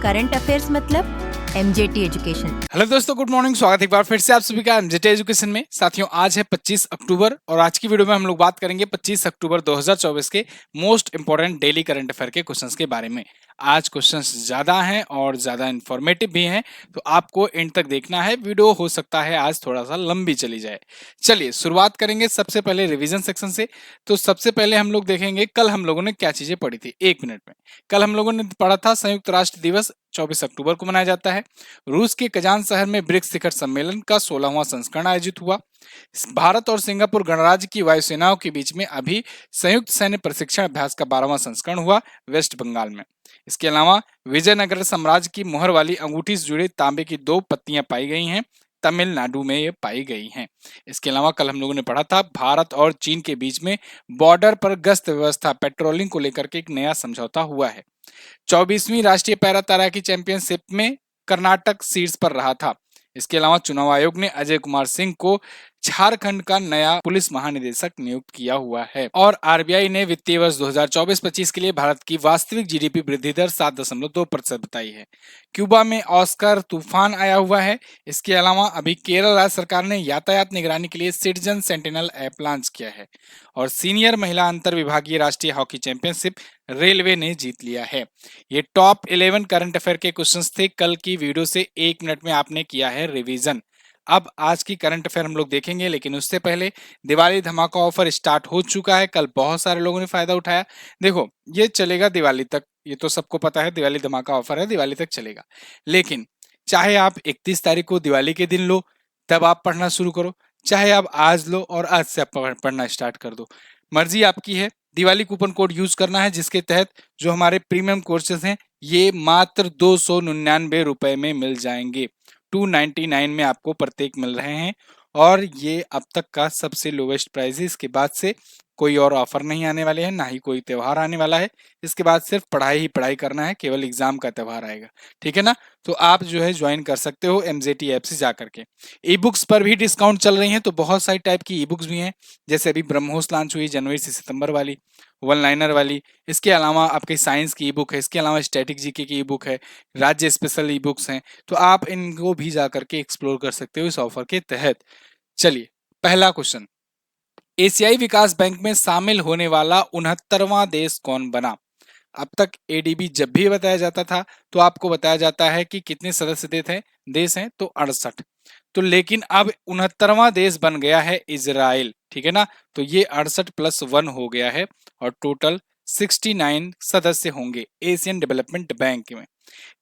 Current affairs मतलब MJT education. Hello दोस्तों, good morning. स्वागत है एक बार फिर से आप सभी का एमजेटी एजुकेशन में। साथियों, आज है 25 अक्टूबर और आज की वीडियो में हम लोग बात करेंगे 25 अक्टूबर 2024 के most important daily current affair के क्वेश्चंस के बारे में। आज क्वेश्चंस ज्यादा हैं और ज्यादा इंफॉर्मेटिव भी हैं, तो आपको एंड तक देखना है। वीडियो हो सकता है आज थोड़ा सा लंबी चली जाए। चलिए शुरुआत करेंगे सबसे पहले रिवीजन सेक्शन से। तो सबसे पहले हम लोग देखेंगे कल हम लोगों ने क्या चीजें पढ़ी थी, 1 मिनट में। कल हम लोगों ने पढ़ा था संयुक्त राष्ट्र दिवस 24 अक्टूबर को मनाया जाता है। रूस के कजान शहर में ब्रिक्स शिखर सम्मेलन का 16वां संस्करण आयोजित हुआ। भारत और सिंगापुर गणराज्य की वायुसेनाओं के बीच में अभी संयुक्त सैन्य प्रशिक्षण अभ्यास का 12वां संस्करण हुआ वेस्ट बंगाल में। इसके अलावा विजयनगर साम्राज्य की मुहर वाली अंगूठी से जुड़े तांबे की 2 पत्तियां पाई गई हैं, तमिलनाडु में ये पाई गई हैं। इसके अलावा कल हम लोगों ने पढ़ा था भारत और चीन के बीच में बॉर्डर पर गश्त व्यवस्था पेट्रोलिंग को लेकर के एक नया समझौता हुआ है। 24वीं राष्ट्रीय पैरा तैराकी चैंपियनशिप में कर्नाटक शीर्ष पर रहा था। इसके अलावा चुनाव आयोग ने अजय कुमार सिंह को झारखंड का नया पुलिस महानिदेशक नियुक्त किया हुआ है। और आरबीआई ने वित्तीय वर्ष 2024-25 के लिए भारत की वास्तविक जीडीपी वृद्धि दर 7.2% बताई है। क्यूबा में ऑस्कर तूफान आया हुआ है। इसके अलावा अभी केरल राज्य सरकार ने यातायात निगरानी के लिए सिटीजन सेंटिनल ऐप लॉन्च किया है। और सीनियर महिला अंतर विभागीय राष्ट्रीय हॉकी चैंपियनशिप रेलवे ने जीत लिया है। ये टॉप 11 करंट अफेयर के क्वेश्चंस थे कल की वीडियो से। 1 मिनट में आपने किया है रिवीजन। अब आज की करंट अफेयर हम लोग देखेंगे, लेकिन उससे पहले दिवाली धमाका ऑफर स्टार्ट हो चुका है। कल बहुत सारे लोगों ने फायदा उठाया। देखो, ये चलेगा दिवाली तक, ये तो सबको पता है। दिवाली धमाका ऑफर है, दिवाली तक चलेगा। लेकिन चाहे आप 31 तारीख को दिवाली के दिन लो तब आप पढ़ना शुरू करो, चाहे आप आज लो और आज से आप पढ़ना स्टार्ट कर दो, मर्जी आपकी है। दिवाली कूपन कोड यूज करना है, जिसके तहत जो हमारे प्रीमियम कोर्सेज हैं ये मात्र 299 रुपए में मिल जाएंगे। 299 में आपको प्रत्येक मिल रहे हैं और ये अब तक का सबसे लोवेस्ट प्राइस है। इसके बाद से कोई और ऑफर नहीं आने वाले हैं, ना ही कोई त्योहार आने वाला है। इसके बाद सिर्फ पढ़ाई ही पढ़ाई करना है, केवल एग्जाम का त्योहार आएगा। ठीक है ना? तो आप जो है ज्वाइन कर सकते हो एमजेटी ऐप से जाकर के। ई बुक्स पर भी डिस्काउंट चल रही हैं, तो बहुत सारी टाइप की ई बुक्स भी हैं। जैसे अभी ब्रह्मोस लॉन्च हुई जनवरी से सितंबर वाली, वन लाइनर वाली। इसके अलावा आपके साइंस की ई बुक है, इसके अलावा स्टैटिक जीके की ई बुक है, राज्य स्पेशल ई बुक्स हैं। तो आप इनको भी जाकर के एक्सप्लोर कर सकते हो इस ऑफर के तहत। चलिए, पहला क्वेश्चन, एशियाई विकास बैंक में शामिल होने वाला 69वां देश कौन बना? अब तक एडीबी जब भी बताया जाता था तो आपको बताया जाता है कि कितने सदस्य देश हैं, तो 68। तो लेकिन अब 69वां देश बन गया है इजराइल। ठीक है ना? तो ये 68 + 1 हो गया है और टोटल 69 सदस्य होंगे एशियन डेवलपमेंट बैंक में।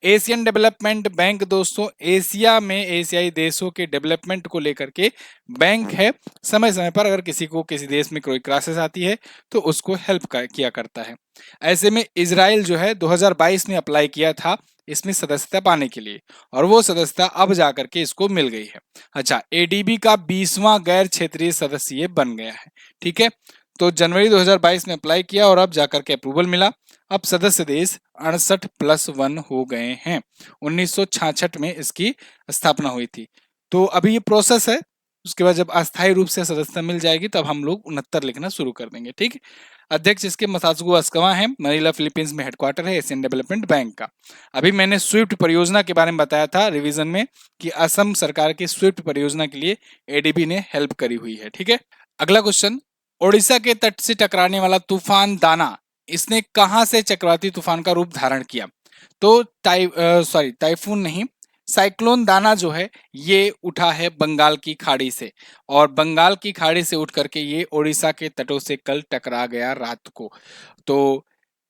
एशियन डेवलपमेंट बैंक दोस्तों एशिया में एशियाई देशों के डेवलपमेंट को लेकर के बैंक है। समय समय पर अगर किसी को किसी देश में कोई क्राइसिस आती है तो उसको हेल्प किया करता है। ऐसे में इजराइल जो है 2022 में अप्लाई किया था इसमें सदस्यता पाने के लिए, और वो सदस्यता अब जाकर के इसको मिल गई है। अच्छा, एडीबी का 20वां गैर क्षेत्रीय सदस्य ये बन गया है। ठीक है, तो जनवरी 2022 में अप्लाई किया और अब जाकर के अप्रूवल मिला। अब सदस्य देश 68 + 1 हो गए हैं। 1966 में इसकी स्थापना हुई थी। तो अभी ये प्रोसेस है, उसके बाद जब अस्थायी रूप से सदस्यता मिल जाएगी तब हम लोग 69 लिखना शुरू कर देंगे। ठीक है, अध्यक्ष इसके मसात्सुको अस्कावा है, मनीला फिलीपींस में हेडक्वार्टर है एशियन डेवलपमेंट बैंक का। अभी मैंने स्विफ्ट परियोजना के बारे में बताया था रिवीजन में कि असम सरकार की स्विफ्ट परियोजना के लिए एडीबी ने हेल्प करी हुई है। ठीक है, अगला क्वेश्चन, ओडिशा के तट से टकराने वाला तूफान दाना इसने कहां से चक्रवाती तूफान का रूप धारण किया? तो टाइफून नहीं, साइक्लोन दाना जो है ये उठा है बंगाल की खाड़ी से, और बंगाल की खाड़ी से उठ करके ये ओडिशा के तटों से कल टकरा गया रात को। तो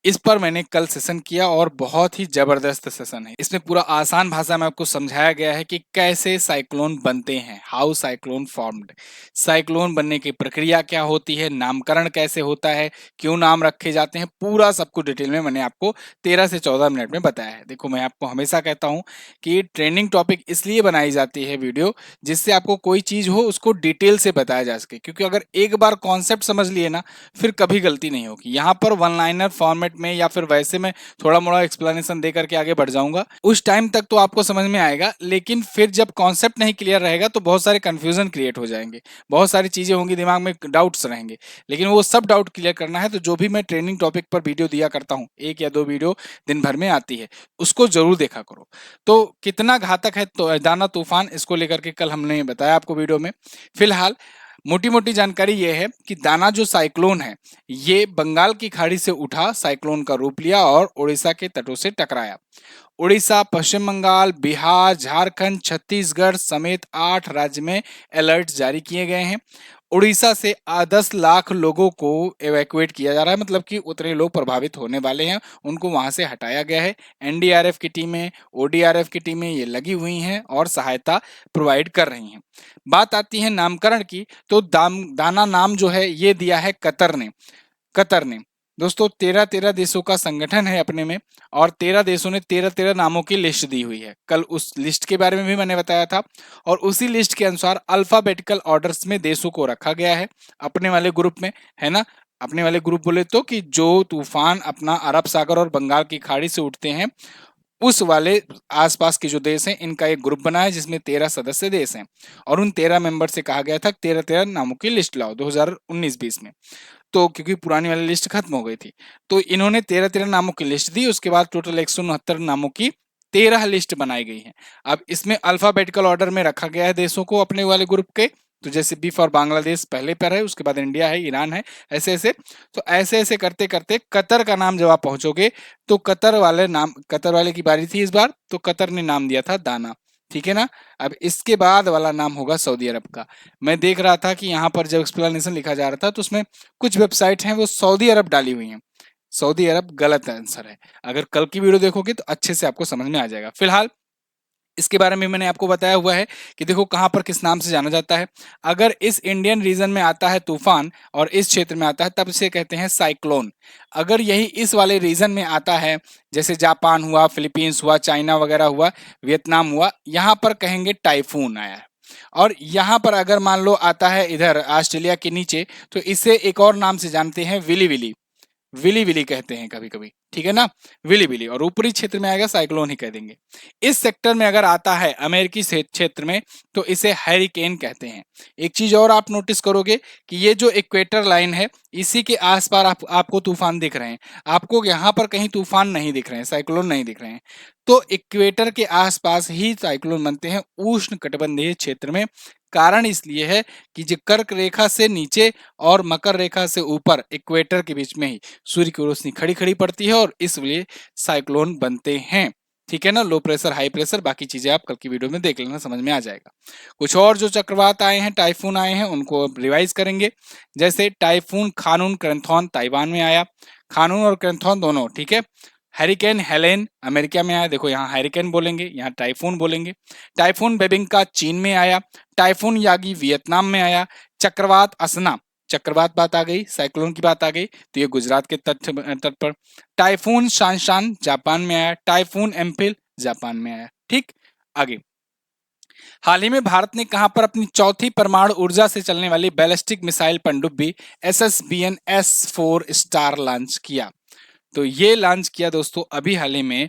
इस पर मैंने कल सेशन किया और बहुत ही जबरदस्त सेशन है। इसमें पूरा आसान भाषा में आपको समझाया गया है कि कैसे साइक्लोन बनते हैं, हाउ साइक्लोन फॉर्म्ड, साइक्लोन बनने की प्रक्रिया क्या होती है, नामकरण कैसे होता है, क्यों नाम रखे जाते हैं, पूरा सब कुछ डिटेल में मैंने आपको 13 से 14 मिनट में बताया है। देखो, मैं आपको हमेशा कहता हूं कि ट्रेनिंग टॉपिक इसलिए बनाई जाती है वीडियो, जिससे आपको कोई चीज हो उसको डिटेल से बताया जा सके, क्योंकि अगर एक बार कॉन्सेप्ट समझ लिए ना फिर कभी गलती नहीं होगी। यहाँ पर वन लाइनर फॉर्मेट में या फिर वैसे मैं थोड़ा मोड़ा एक्सप्लेनेशन दे करके आगे बढ़ जाऊंगा, उस टाइम तक तो आपको समझ में आएगा, लेकिन फिर जब कॉन्सेप्ट नहीं क्लियर रहेगा तो बहुत सारे कंफ्यूजन क्रिएट हो जाएंगे, बहुत सारी चीजें होंगी, दिमाग में डाउट्स रहेंगे। लेकिन वो सब डाउट क्लियर करना है तो जो भी मैं ट्रेनिंग टॉपिक पर वीडियो दिया करता हूँ, 1 या 2 वीडियो दिन भर में आती है, उसको जरूर देखा करो। तो कितना घातक है तो दाना तूफान, इसको लेकर के कल हमने बताया आपको वीडियो में। फिलहाल मोटी मोटी जानकारी ये है कि दाना जो साइक्लोन है, ये बंगाल की खाड़ी से उठा, साइक्लोन का रूप लिया और उड़ीसा के तटों से टकराया। उड़ीसा, पश्चिम बंगाल, बिहार, झारखंड, छत्तीसगढ़ समेत 8 राज्य में अलर्ट जारी किए गए हैं। उड़ीसा से 10 लाख लोगों को एवैक्यूएट किया जा रहा है, मतलब कि उतने लोग प्रभावित होने वाले हैं, उनको वहां से हटाया गया है। एनडीआरएफ की टीमें, ओडीआरएफ की टीमें ये लगी हुई हैं और सहायता प्रोवाइड कर रही हैं। बात आती है नामकरण की, तो दाना नाम जो है ये दिया है कतर ने। दोस्तों 13 देशों का संगठन है अपने में, और 13 देशों ने 13 नामों की लिस्ट दी हुई है। कल उस लिस्ट के बारे में भी मैंने बताया था, और उसी लिस्ट के अनुसार अल्फाबेटिकल ऑर्डर्स में देशों को रखा गया है अपने वाले ग्रुप में, है ना। अपने वाले ग्रुप बोले तो कि जो तूफान अपना अरब सागर और बंगाल की खाड़ी से उठते हैं, उस वाले आसपास के जो देश हैं, इनका एक ग्रुप बना है जिसमें 13 सदस्य देश हैं, और उन 13 मेंबर से कहा गया था 13 नामों की लिस्ट लाओ 2019-20 में। तो क्योंकि पुरानी वाली लिस्ट खत्म हो गई थी, तो इन्होंने 13 नामों की लिस्ट दी। उसके बाद टोटल 169 नामों की 13 लिस्ट बनाई गई है। अब इसमें अल्फाबेटिकल ऑर्डर में रखा गया है देशों को अपने वाले ग्रुप के। तो जैसे बी फॉर बांग्लादेश पहले पर है, उसके बाद इंडिया है, ईरान है, ऐसे ऐसे। तो ऐसे ऐसे करते करते कतर का नाम जब आप पहुंचोगे, तो कतर वाले की बारी थी इस बार, तो कतर ने नाम दिया था दाना, ठीक है ना। अब इसके बाद वाला नाम होगा सऊदी अरब का। मैं देख रहा था कि यहाँ पर जब एक्सप्लेनेशन लिखा जा रहा था, तो उसमें कुछ वेबसाइट हैं वो सऊदी अरब डाली हुई हैं। सऊदी अरब गलत आंसर है। अगर कल की वीडियो देखोगे तो अच्छे से आपको समझ में आ जाएगा। फिलहाल इसके बारे में मैंने आपको बताया हुआ है कि देखो कहाँ पर किस नाम से जाना जाता है। अगर इस इंडियन रीजन में आता है तूफान और इस क्षेत्र में आता है, तब इसे कहते हैं साइक्लोन। अगर यही इस वाले रीजन में आता है, जैसे जापान हुआ, फिलीपींस हुआ, चाइना वगैरह हुआ, वियतनाम हुआ, यहाँ पर कहेंगे टाइफून आया है। और यहाँ पर अगर मान लो आता है इधर ऑस्ट्रेलिया के नीचे, तो इसे एक और नाम से जानते हैं, विली विली। विली विली कहते हैं कभी कभी, ठीक है ना, विली विली। और ऊपरी क्षेत्र में आएगा साइक्लोन ही कह देंगे। इस सेक्टर में अगर आता है अमेरिकी क्षेत्र में, तो इसे हैरिकेन कहते हैं। एक चीज और आप नोटिस करोगे कि ये जो इक्वेटर लाइन है, इसी के आसपास आपको तूफान दिख रहे हैं। आपको यहाँ पर कहीं तूफान नहीं दिख रहे हैं, साइक्लोन नहीं दिख रहे हैं। तो इक्वेटर के आसपास ही साइक्लोन बनते हैं उष्ण कटिबंधीय क्षेत्र में। कारण इसलिए है कि जो कर्क रेखा से नीचे और मकर रेखा से ऊपर इक्वेटर के बीच में ही सूर्य की रोशनी खड़ी खड़ी पड़ती है, और इसलिए साइक्लोन बनते हैं, ठीक है ना। लो प्रेशर, हाई प्रेशर, बाकी चीजें आप कल की वीडियो में देख लेना, समझ में आ जाएगा। कुछ और जो चक्रवात आए हैं, टाइफून आए हैं, उनको रिवाइज करेंगे। जैसे टाइफून खानून क्रैंथोन ताइवान में आया, खानून और क्रैंथोन दोनों, ठीक है। हैरिकेन हेलेन अमेरिका में आया, देखो यहाँ हैरिकेन बोलेंगे, यहाँ टाइफून बोलेंगे। टाइफून बेबिंका चीन में आया, टाइफून यागी वियतनाम में आया। चक्रवात असना, चक्रवात बात आ गई, साइक्लोन की बात आ गई, तो ये गुजरात के तट पर। टाइफून शानशान जापान में आया, टाइफून एम्फिल जापान में आया, ठीक। आगे हाल ही में भारत ने कहां पर अपनी चौथी परमाणु ऊर्जा से चलने वाली बैलिस्टिक मिसाइल पनडुब्बी SSBN S4 स्टार लॉन्च किया। तो ये लॉन्च किया दोस्तों अभी हाल ही में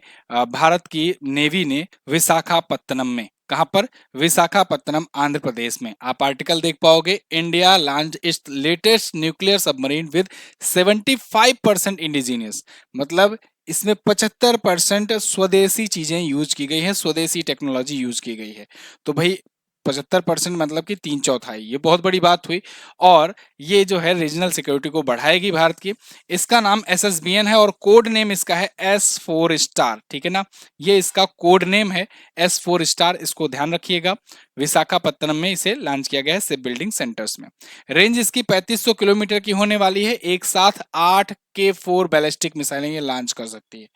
भारत की नेवी ने विशाखापत्तनम में। कहां पर? विशाखापत्तनम आंध्र प्रदेश में। आप आर्टिकल देख पाओगे, India launch its latest nuclear submarine with 75% indigenous, मतलब इसमें 75% स्वदेशी चीजें यूज की गई है, स्वदेशी टेक्नोलॉजी यूज की गई है। तो भाई 75% मतलब कि 3/4, ये बहुत बड़ी बात हुई। और ये जो है रीजनल सिक्योरिटी को बढ़ाएगी भारत की। इसका नाम SSBN है और कोड नेम इसका है S4 स्टार, ठीक है ना। ये इसका कोड नेम है S4 स्टार, इसको ध्यान रखिएगा। विशाखापत्तनम में इसे लॉन्च किया गया है शिप बिल्डिंग सेंटर्स में। रेंज इसकी 3500 किलोमीटर की होने वाली है। एक साथ 8 K4 बैलिस्टिक मिसाइलें ये लॉन्च कर सकती है।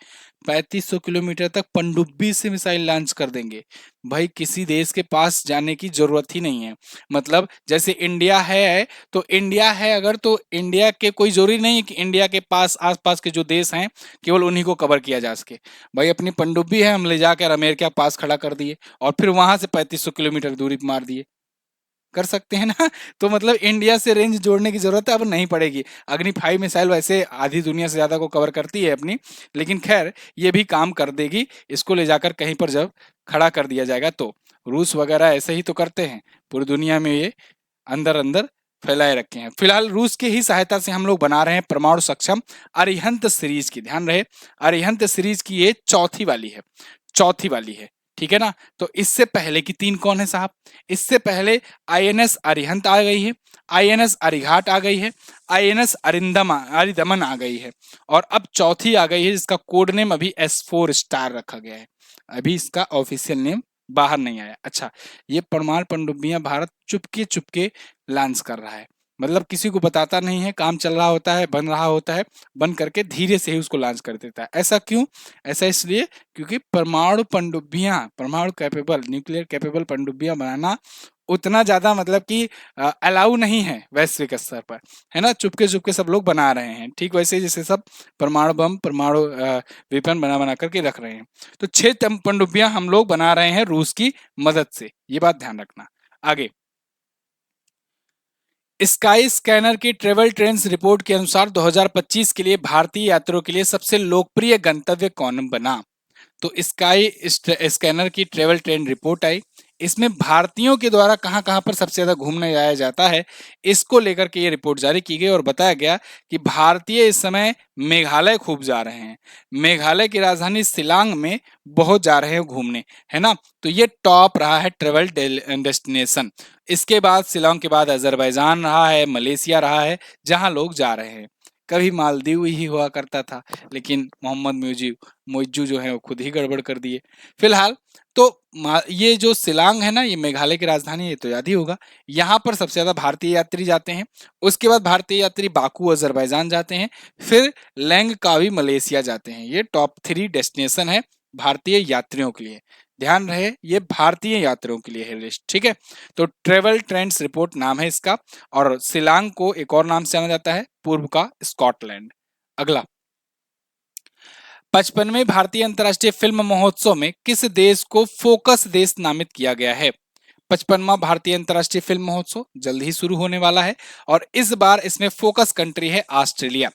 3500 किलोमीटर तक पनडुब्बी से मिसाइल लॉन्च कर देंगे। भाई किसी देश के पास जाने की जरूरत ही नहीं है। मतलब जैसे इंडिया है, तो इंडिया है अगर, तो इंडिया के कोई जरूरी नहीं है कि इंडिया के पास आसपास के जो देश हैं केवल उन्हीं को कवर किया जा सके। भाई अपनी पनडुब्बी है, हम ले जाकर अमेरिका पास खड़ा कर दिए और फिर वहां से 3500 किलोमीटर दूरी मार दिए। कर सकते हैं ना। तो मतलब इंडिया से रेंज जोड़ने की जरूरत अब नहीं पड़ेगी। अग्नि 5 मिसाइल वैसे आधी दुनिया से ज्यादा को कवर करती है अपनी, लेकिन खैर ये भी काम कर देगी, इसको ले जाकर कहीं पर जब खड़ा कर दिया जाएगा तो। रूस वगैरह ऐसे ही तो करते हैं, पूरी दुनिया में ये अंदर अंदर फैलाए रखे हैं। फिलहाल रूस की ही सहायता से हम लोग बना रहे हैं परमाणु सक्षम अरिहंत सीरीज की, ध्यान रहे अरिहंत सीरीज की ये चौथी वाली है, चौथी वाली है, ठीक है ना। तो इससे पहले की 3 कौन है साहब? इससे पहले आईएनएस अरिहंत आ गई है, आईएनएस अरिघाट आ गई है, आईएनएस अरिदमन आ गई है, और अब चौथी आ गई है जिसका कोड नेम अभी S4 स्टार रखा गया है। अभी इसका ऑफिशियल नेम बाहर नहीं आया। अच्छा, ये परमाणु पनडुब्बियां भारत चुपके चुपके लॉन्च कर रहा है, मतलब किसी को बताता नहीं है, काम चल रहा होता है, बन रहा होता है, बन करके धीरे से ही उसको लॉन्च कर देता है। ऐसा क्यों? ऐसा इसलिए क्योंकि परमाणु पनडुब्बियां, परमाणु कैपेबल, न्यूक्लियर कैपेबल पनडुब्बियां बनाना उतना ज्यादा मतलब कि अलाउ नहीं है वैश्विक स्तर पर, है ना। चुपके चुपके सब लोग बना रहे हैं, ठीक वैसे ही जैसे सब परमाणु बम, परमाणु वेपन बना बना करके रख रहे हैं। तो 6 पनडुब्बियां हम लोग बना रहे हैं रूस की मदद से, ये बात ध्यान रखना। आगे, स्काई स्कैनर की ट्रेवल ट्रेंड्स रिपोर्ट के अनुसार 2025 के लिए भारतीय यात्रियों के लिए सबसे लोकप्रिय गंतव्य कौन बना? तो स्काई स्कैनर की ट्रेवल ट्रेंड रिपोर्ट आई, इसमें भारतीयों के द्वारा कहां कहां पर सबसे ज्यादा घूमने जाया जाता है, इसको लेकर के ये रिपोर्ट जारी की गई और बताया गया कि भारतीय इस समय मेघालय खूब जा रहे हैं, मेघालय की राजधानी शिलांग में बहुत जा रहे हैं घूमने, है ना। तो ये टॉप रहा है ट्रेवल डेस्टिनेशन। इसके बाद शिलांग के बाद अजरबैजान रहा है, मलेशिया रहा है, जहां लोग जा रहे हैं। कभी मालदीव ही हुआ करता था, लेकिन मोहम्मद मोइज्जू जो है वो खुद ही गड़बड़ कर दिए। फिलहाल तो ये जो शिलांग है ना, ये मेघालय की राजधानी है, ये तो याद ही होगा। यहाँ पर सबसे ज्यादा भारतीय यात्री जाते हैं, उसके बाद भारतीय यात्री बाकू अजरबैजान जाते हैं, फिर लैंगकावी मलेशिया जाते हैं। ये टॉप 3 डेस्टिनेशन है भारतीय यात्रियों के लिए। ध्यान रहे, ये भारतीय यात्रियों के लिए है लिस्ट, ठीक है। तो ट्रेवल ट्रेंड्स रिपोर्ट नाम है इसका, और शिलांग को एक और नाम से जाना जाता है, पूर्व का स्कॉटलैंड। अगला, 55वें भारतीय अंतर्राष्ट्रीय फिल्म महोत्सव में किस देश को फोकस देश नामित किया गया है? 55वां भारतीय अंतर्राष्ट्रीय फिल्म महोत्सव जल्द ही शुरू होने वाला है, और इस बार इसमें फोकस कंट्री है ऑस्ट्रेलिया।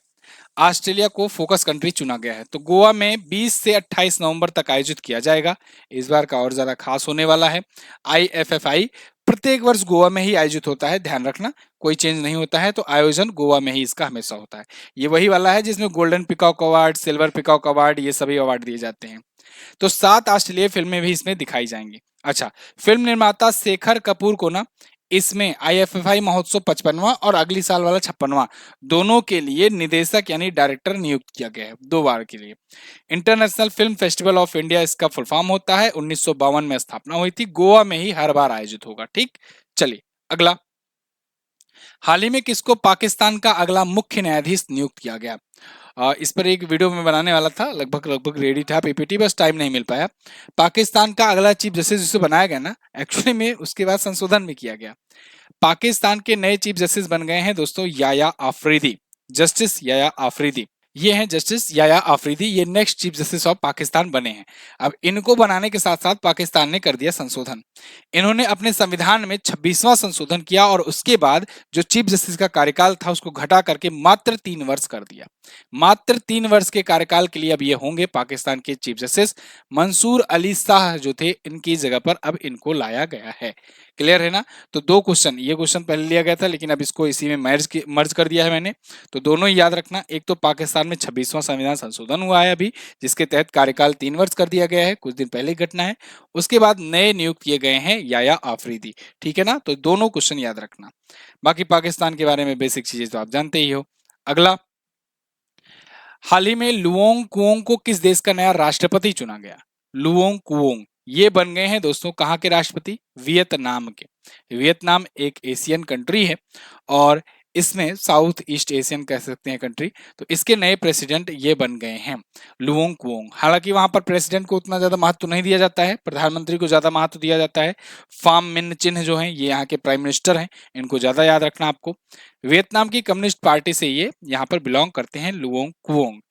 ऑस्ट्रेलिया को फोकस कंट्री चुना गया है। तो गोवा में 20 से 28 नवंबर तक आयोजित किया जाएगा। इस बार का और ज्यादा खास होने वाला है। IFFI प्रत्येक वर्ष गोवा में ही आयोजित होता है, ध्यान रखना, कोई चेंज नहीं होता है। तो आयोजन गोवा में ही इसका हमेशा होता है। ये वही वाला है जिसमें golden peacock award, silver peacock award, ये सभी अवार्ड दिए जाते हैं। तो 7 ऑस्ट्रेलियाई फिल्में भी इसमें दिखाई जाएंगी। अच्छा, फिल्म निर्माता शेखर कपूर को ना इसमें IFFI महोत्सव 55वां और अगली साल वाला 56वां दोनों के लिए निदेशक यानी डायरेक्टर नियुक्त किया गया है, 2 बार के लिए। International film festival of India इसका फुल फॉर्म होता है, 1952 में स्थापना हुई थी, गोवा में ही हर बार आयोजित होगा, ठीक। चलिए अगला, हाल ही में किसको पाकिस्तान का अगला मुख्य न्यायाधीश नियुक्त किया गया? इस पर एक वीडियो में बनाने वाला था, लगभग रेडी था PPT, बस टाइम नहीं मिल पाया। पाकिस्तान का अगला चीफ जस्टिस जिसे बनाया गया ना, एक्चुअली में उसके बाद संशोधन भी किया गया। पाकिस्तान के नए चीफ जस्टिस बन गए हैं दोस्तों याया आफरीदी, जस्टिस याया आफरीदी। ये हैं जस्टिस याया आफरीदी, ये next chief justice of Pakistan बने हैं। अब इनको बनाने के साथ साथ पाकिस्तान ने कर दिया संशोधन। इन्होंने अपने संविधान में 26वां संशोधन किया और उसके बाद जो चीफ जस्टिस का कार्यकाल था उसको घटा करके मात्र 3 वर्ष कर दिया। मात्र 3 वर्ष के कार्यकाल के लिए अब ये होंगे पाकिस्तान के चीफ जस्टिस। मंसूर अली शाह जो थे, इनकी जगह पर अब इनको लाया गया है। क्लियर है ना। तो 2 क्वेश्चन, ये क्वेश्चन पहले लिया गया था लेकिन अब इसको इसी में मर्ज कर दिया है मैंने। तो दोनों ही याद रखना, एक तो पाकिस्तान में 26वां संविधान संशोधन हुआ है अभी, जिसके तहत कार्यकाल 3 वर्ष कर दिया गया है, कुछ दिन पहले ही घटना है। उसके बाद नए नियुक्त किए गए हैं याया आफरीदी, ठीक है ना। तो दोनों क्वेश्चन याद रखना। बाकी पाकिस्तान के बारे में बेसिक चीजें तो आप जानते ही हो। अगला, हाल ही में लुओंग कुओंग को किस देश का नया राष्ट्रपति चुना गया? लुओंग कुओंग ये बन गए हैं दोस्तों कहाँ के राष्ट्रपति? वियतनाम के। वियतनाम एक एशियन कंट्री है और इसमें साउथ ईस्ट एशियन कह सकते हैं कंट्री। तो इसके नए प्रेसिडेंट ये बन गए हैं लुओंग कुओंग। हालांकि वहां पर प्रेसिडेंट को उतना ज्यादा महत्व नहीं दिया जाता है, प्रधानमंत्री को ज्यादा महत्व दिया जाता है। फाम मिन चिन्ह जो है ये यहाँ के प्राइम मिनिस्टर हैं, इनको ज्यादा याद रखना आपको। वियतनाम की कम्युनिस्ट पार्टी से ये यहाँ पर बिलोंग करते हैं लुओंग कुओंग।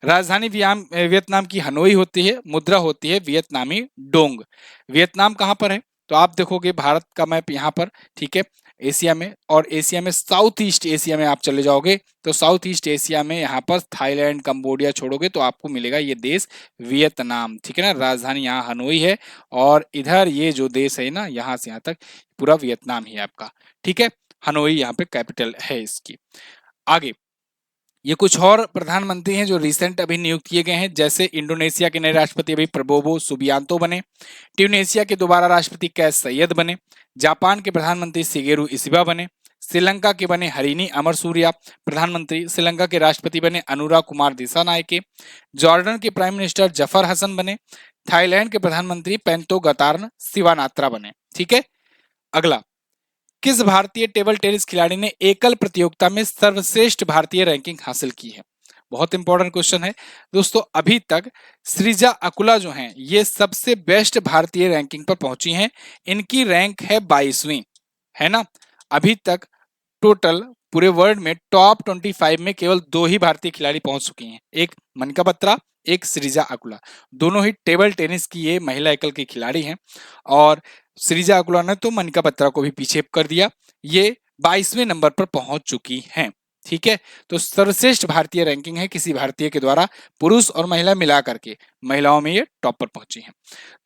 राजधानी वियतनाम की हनोई होती है, मुद्रा होती है वियतनामी डोंग। वियतनाम कहाँ पर है? तो आप देखोगे भारत का मैप यहाँ पर, ठीक है, एशिया में, और एशिया में साउथ ईस्ट एशिया में आप चले जाओगे तो साउथ ईस्ट एशिया में यहाँ पर थाईलैंड, कंबोडिया छोड़ोगे तो आपको मिलेगा ये देश वियतनाम, ठीक है ना। राजधानी यहाँ हनोई है, और इधर ये जो देश है ना, यहाँ से यहाँ तक पूरा वियतनाम ही है आपका, ठीक है। हनोई यहाँ पे कैपिटल है इसकी। आगे ये कुछ और प्रधानमंत्री हैं जो रिसेंट अभी नियुक्त किए गए हैं, जैसे इंडोनेशिया के नए राष्ट्रपति अभी प्रबोवो सुबियांतो बने, ट्यूनेशिया के दोबारा राष्ट्रपति कैस सैयद बने, जापान के प्रधानमंत्री शिगेरू इशिबा बने, श्रीलंका के बने हरिनी अमरसूरिया प्रधानमंत्री, श्रीलंका के राष्ट्रपति बने अनुरा कुमार दिसानायके, जॉर्डन के प्राइम मिनिस्टर जफर हसन बने, थाईलैंड के प्रधानमंत्री पेंतो गतार्न सिवानात्रा बने, ठीक है। अगला, किस भारतीय टेबल टेनिस खिलाड़ी ने एकल प्रतियोगिता में सर्वश्रेष्ठ भारतीय रैंकिंग हासिल की है? बहुत इंपॉर्टेंट क्वेश्चन है दोस्तों। अभी तक सृजा अकुला जो हैं ये सबसे बेस्ट भारतीय रैंकिंग पर पहुंची हैं, इनकी रैंक है 22वीं, है ना। अभी तक टोटल पूरे वर्ल्ड में टॉप 25 में केवल 2 ही भारतीय खिलाड़ी पहुंच चुकी हैं, एक मनिका बत्रा, एक सृजा अकुला। दोनों ही टेबल टेनिस की ये महिला एकल की खिलाड़ी हैं, और सृजा अकुला ने तो मनिका बत्रा को भी पीछे कर दिया, ये 22वें नंबर पर पहुंच चुकी हैं, ठीक है। तो सर्वश्रेष्ठ भारतीय रैंकिंग है किसी भारतीय के द्वारा, पुरुष और महिला मिला करके, महिलाओं में ये टॉप पर पहुंची हैं।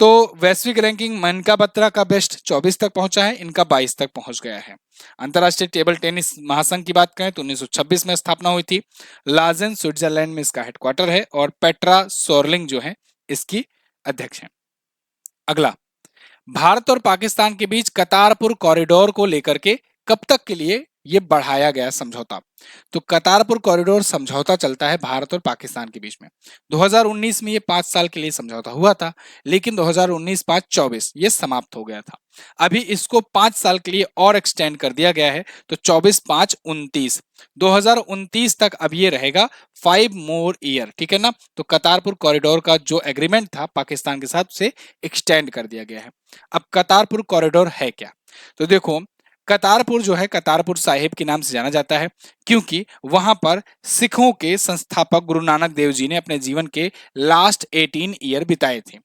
तो वैश्विक रैंकिंग मनिका बत्रा का बेस्ट 24 तक पहुंचा है, इनका 22 तक पहुंच गया है। अंतरराष्ट्रीय टेबल टेनिस महासंघ की बात करें तो 1926 में स्थापना हुई थी, लाजेन स्विट्जरलैंड में इसका हेडक्वार्टर है, और पेट्रा सोर्लिंग जो है इसकी अध्यक्ष है। अगला, भारत और पाकिस्तान के बीच करतारपुर कॉरिडोर को लेकर के कब तक के लिए ये बढ़ाया गया समझौता? तो करतारपुर कॉरिडोर समझौता चलता है भारत और पाकिस्तान के बीच में। 2019 में ये 5 साल के लिए समझौता हुआ था, लेकिन 2019-5-24 ये समाप्त हो गया था। अभी इसको 5 साल के लिए और एक्सटेंड कर दिया गया है, तो 24-5-29 2029 तक अब ये रहेगा 5 मोर ईयर, ठीक है ना। तो करतारपुर कॉरिडोर का जो एग्रीमेंट था पाकिस्तान के साथ उसे एक्सटेंड कर दिया गया है। अब करतारपुर कॉरिडोर है क्या? तो देखो, करतारपुर जो है करतारपुर साहिब के नाम से जाना जाता है, क्योंकि वहां पर सिखों के संस्थापक गुरु नानक देव जी ने अपने जीवन के लास्ट 18 ईयर बिताए थे।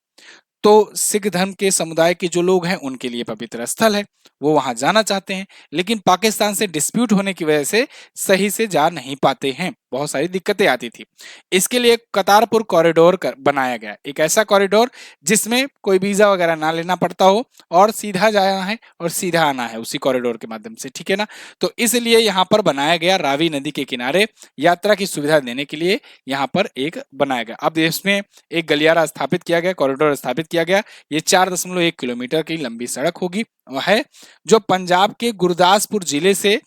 तो सिख धर्म के समुदाय के जो लोग हैं उनके लिए पवित्र स्थल है, वो वहां जाना चाहते हैं, लेकिन पाकिस्तान से डिस्प्यूट होने की वजह से सही से जा नहीं पाते हैं, बहुत सारी दिक्कतें आती थी। इसके लिए करतारपुर कॉरिडोर बनाया गया, एक ऐसा कॉरिडोर जिसमें कोई वीजा वगैरह ना लेना पड़ता हो, और सीधा जाना है और सीधा आना है उसी कॉरिडोर के माध्यम से, ठीक है ना। तो इसलिए यहाँ पर बनाया गया, रावी नदी के किनारे यात्रा की सुविधा देने के लिए यहाँ पर एक बनाया गया। अब इसमें एक गलियारा स्थापित किया गया, कॉरिडोर स्थापित किया गया। ये 4.1 किलोमीटर की लंबी सड़क होगी, है जो पंजाब के गुरदासपुर जिले से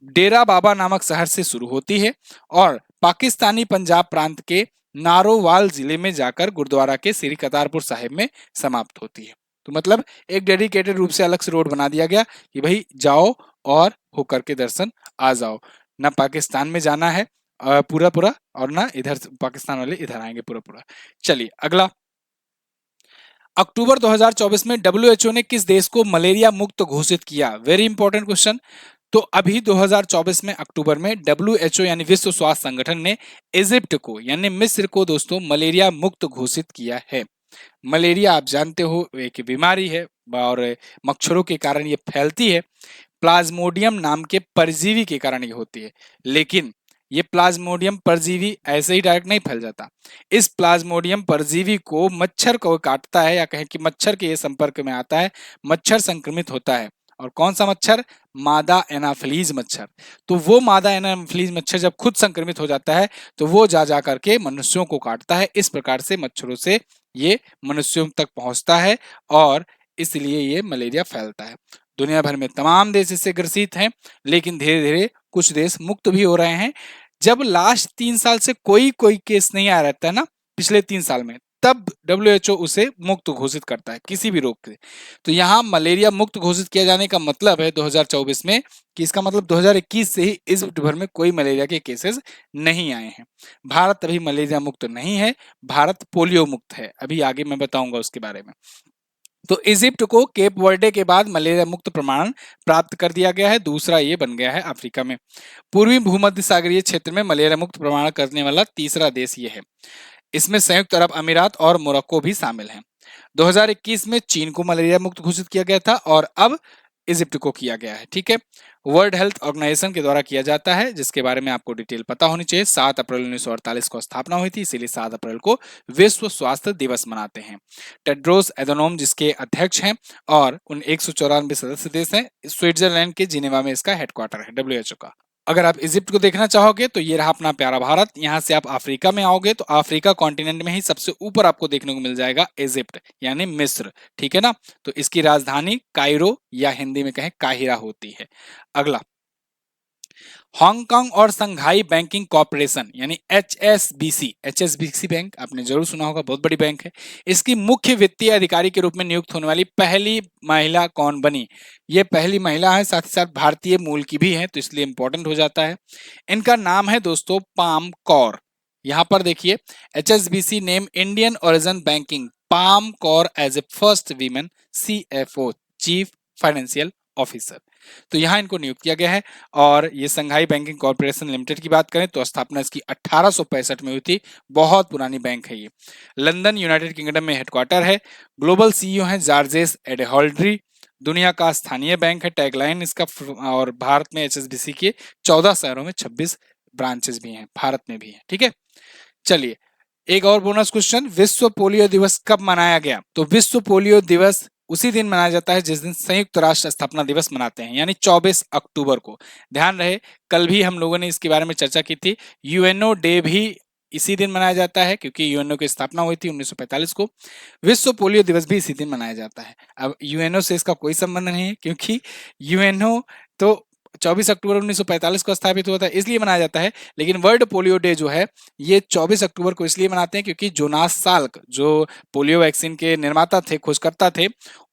डेरा बाबा नामक शहर से शुरू होती है, और पाकिस्तानी पंजाब प्रांत के नारोवाल जिले में जाकर गुरुद्वारा के श्री करतारपुर साहिब में समाप्त होती है। तो मतलब एक डेडिकेटेड रूप से अलग से रोड बना दिया गया कि भाई जाओ और होकर के दर्शन आ जाओ, ना पाकिस्तान में जाना है पूरा पूरा, और ना इधर पाकिस्तान वाले इधर आएंगे पूरा पूरा। चलिए अगला, अक्टूबर 2024 में डब्ल्यूएचओ ने किस देश को मलेरिया मुक्त घोषित किया? Very important question. तो अभी 2024 में अक्टूबर में डब्ल्यूएचओ यानी विश्व स्वास्थ्य संगठन ने इजिप्ट को यानी मिस्र को दोस्तों मलेरिया मुक्त घोषित किया है। मलेरिया आप जानते हो एक बीमारी है, और मच्छरों के कारण ये फैलती है, प्लाज्मोडियम नाम के परजीवी के कारण ये होती है। लेकिन ये प्लाज्मोडियम परजीवी ऐसे ही डायरेक्ट नहीं फैल जाता, इस प्लाज्मोडियम परजीवी को मच्छर को काटता है, या कहें कि मच्छर के ये संपर्क में आता है, मच्छर संक्रमित होता है। और कौन सा मच्छर? मादा एनाफिलीज मच्छर। तो वो मादा एनाफिलीज मच्छर जब खुद संक्रमित हो जाता है तो वो जा करके मनुष्यों को काटता है। इस प्रकार से मच्छरों से ये मनुष्यों तक पहुंचता है, और इसलिए ये मलेरिया फैलता है। दुनिया भर में तमाम देश इससे ग्रसित हैं, लेकिन धीरे धीरे कुछ देश मुक्त भी हो रहे हैं। जब लास्ट 3 साल से कोई केस नहीं आ रहता है ना, पिछले 3 साल में, तब डब्ल्यूएचओ उसे मुक्त घोषित करता है किसी भी रोग से। तो यहाँ मलेरिया मुक्त घोषित किया जाने का मतलब है 2024 में, कि इसका मतलब 2021 से ही इजिप्ट भर में कोई मलेरिया के केसेस नहीं आए हैं। भारत अभी मलेरिया मुक्त नहीं है, भारत पोलियो मुक्त है, अभी आगे मैं बताऊंगा उसके बारे में। तो इजिप्ट को केप वर्डे के बाद मलेरिया मुक्त प्रमाण प्राप्त कर दिया गया है, दूसरा ये बन गया है अफ्रीका में। पूर्वी भूमध्य सागरीय क्षेत्र में मलेरिया मुक्त प्रमाण करने वाला तीसरा देश ये है। इसमें संयुक्त अरब अमीरात और मोरक्को भी शामिल हैं। 2021 में चीन को मलेरिया मुक्त घोषित किया गया था और अब इजिप्ट को किया गया है। ठीक है, वर्ल्ड हेल्थ ऑर्गेनाइजेशन के द्वारा किया जाता है, जिसके बारे में आपको डिटेल पता होनी चाहिए। 7 अप्रैल 1948 को स्थापना हुई थी, इसीलिए 7 अप्रैल को विश्व स्वास्थ्य दिवस मनाते हैं। टेड्रोस एधनोम जिसके अध्यक्ष हैं और उन 194 सदस्य देश हैं। स्विट्जरलैंड के जिनेवा में इसका हेडक्वार्टर है डब्ल्यूएचओ का। अगर आप इजिप्ट को देखना चाहोगे तो ये रहा अपना प्यारा भारत। यहाँ से आप अफ्रीका में आओगे तो अफ्रीका कॉन्टिनेंट में ही सबसे ऊपर आपको देखने को मिल जाएगा इजिप्ट यानी मिस्र। ठीक है ना, तो इसकी राजधानी कायरो या हिंदी में कहें काहिरा होती है। अगला, हांगकांग और संघाई बैंकिंग कॉर्पोरेशन यानी एचएसबीसी बैंक आपने जरूर सुना होगा, बहुत बड़ी बैंक है। इसकी मुख्य वित्तीय अधिकारी के रूप में नियुक्त होने वाली पहली महिला कौन बनी? ये पहली महिला है, साथ ही साथ भारतीय मूल की भी है, तो इसलिए इंपॉर्टेंट हो जाता है। इनका नाम है दोस्तों पाम कौर। यहां पर देखिए, HSBC name Indian origin banking Pam Kaur as a first women CFO chief financial officer. तो यहां इनको नियुक्त किया गया है। और ये संघाई बैंकिंग कॉर्पोरेशन लिमिटेड की बात करें तो स्थापना इसकी 1865 में हुई थी। बहुत पुरानी बैंक है ये। लंदन यूनाइटेड किंगडम में हेडक्वार्टर है। ग्लोबल सीईओ है जार्जेस एडेहोल्ड्री। दुनिया का स्थानीय बैंक है टैगलाइन इसका। और भारत में एचएसबीसी के 14 शहरों में 26 ब्रांचेस भी हैं, भारत में भी है। ठीक है, चलिए एक और बोनस क्वेश्चन, विश्व पोलियो दिवस कब मनाया गया? तो विश्व पोलियो दिवस उसी दिन मनाया जाता है जिस दिन संयुक्त राष्ट्र स्थापना दिवस मनाते हैं, यानी 24 अक्टूबर को। ध्यान रहे, कल भी हम लोगों ने इसके बारे में चर्चा की थी। यूएनओ डे भी इसी दिन मनाया जाता है क्योंकि यूएनओ की स्थापना हुई थी 1945 को। विश्व पोलियो दिवस भी इसी दिन मनाया जाता है। अब यूएनओ से इसका कोई संबंध नहीं है क्योंकि यूएनओ तो 24 अक्टूबर 1945 को स्थापित हुआ था, इसलिए मनाया जाता है। लेकिन वर्ल्ड पोलियो डे जो है ये 24 अक्टूबर को इसलिए मनाते हैं क्योंकि जोनास साल्क जो पोलियो वैक्सीन के निर्माता थे, खोजकर्ता थे,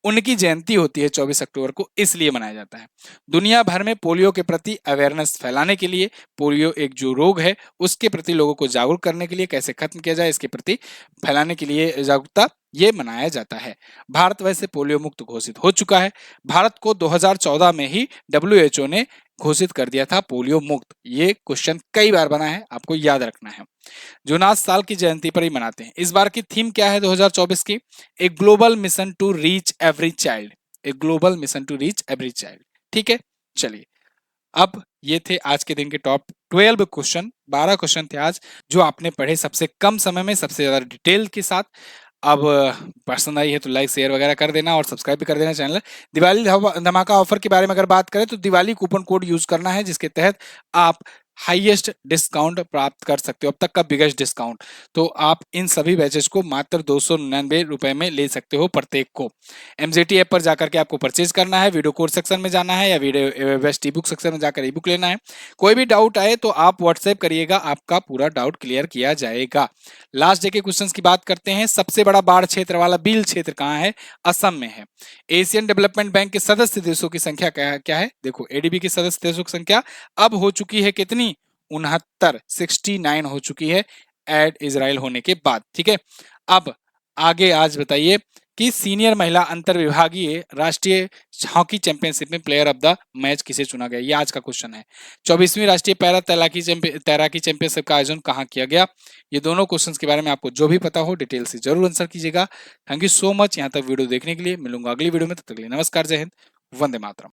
उनकी जयंती होती है 24 अक्टूबर को, इसलिए मनाया जाता है। दुनिया भर में पोलियो के प्रति अवेयरनेस फैलाने के लिए, पोलियो एक जो रोग है उसके प्रति लोगों को जागरूक करने के लिए, कैसे खत्म किया जाए इसके प्रति फैलाने के लिए जागरूकता, ये मनाया जाता है। भारत वैसे पोलियो मुक्त घोषित हो चुका है। भारत को 2014 में ही डब्ल्यूएचओ ने घोषित कर दिया था पोलियो मुक्त। ये क्वेश्चन कई बार बना है, आपको याद रखना है। जोनास साल की जयंती पर ही मनाते हैं। इस बार की थीम क्या है 2024 की? A global mission to reach every child. A global mission to reach every child. ठीक है, चलिए अब ये थे आज के दिन के टॉप 12 क्वेश्चन। 12 क्वेश्चन थे आज जो आपने पढ़े सबसे कम समय में, सबसे ज्यादा डिटेल के साथ। अब पसंद आई है तो लाइक शेयर वगैरह कर देना और सब्सक्राइब भी कर देना चैनल। दिवाली धमाका ऑफर के बारे में अगर बात करें तो दिवाली कूपन कोड यूज करना है जिसके तहत आप हाईएस्ट डिस्काउंट प्राप्त कर सकते हो, अब तक का बिगेस्ट डिस्काउंट। तो आप इन सभी बैचेस को मात्र 299 रुपए में ले सकते हो प्रत्येक को। एमजेटी ऐप पर जाकर के आपको परचेज करना है, वीडियो कोर्स सेक्शन में जाना है या वीडियो बेस्ट ई बुक सेक्शन में जाकर ई बुक लेना है। कोई भी डाउट आए तो आप व्हाट्सएप करिएगा, आपका पूरा डाउट क्लियर किया जाएगा। लास्ट डे के क्वेश्चन की बात करते हैं। सबसे बड़ा बाढ़ क्षेत्र वाला बील क्षेत्र कहाँ है? असम में है। एशियन डेवलपमेंट बैंक के सदस्य देशों की संख्या क्या है? देखो एडीबी के सदस्य देशों की संख्या अब हो चुकी है कितनी? 69 हो चुकी है एड इजराइल होने के बाद। ठीक है, अब आगे आज बताइए कि सीनियर महिला अंतर विभागीय राष्ट्रीय हॉकी चैंपियनशिप में प्लेयर ऑफ द मैच किसे चुना गया? ये आज का क्वेश्चन है। 24वीं राष्ट्रीय पैरा तैराकी चैंपियनशिप का आयोजन कहाँ किया गया? ये दोनों क्वेश्चंस के बारे में आपको जो भी पता हो डिटेल से जरूर आंसर कीजिएगा। थैंक यू सो मच यहाँ तक वीडियो देखने के लिए। मिलूंगा अगली वीडियो में, तब तक के लिए नमस्कार, जय हिंद, वंदे मातरम।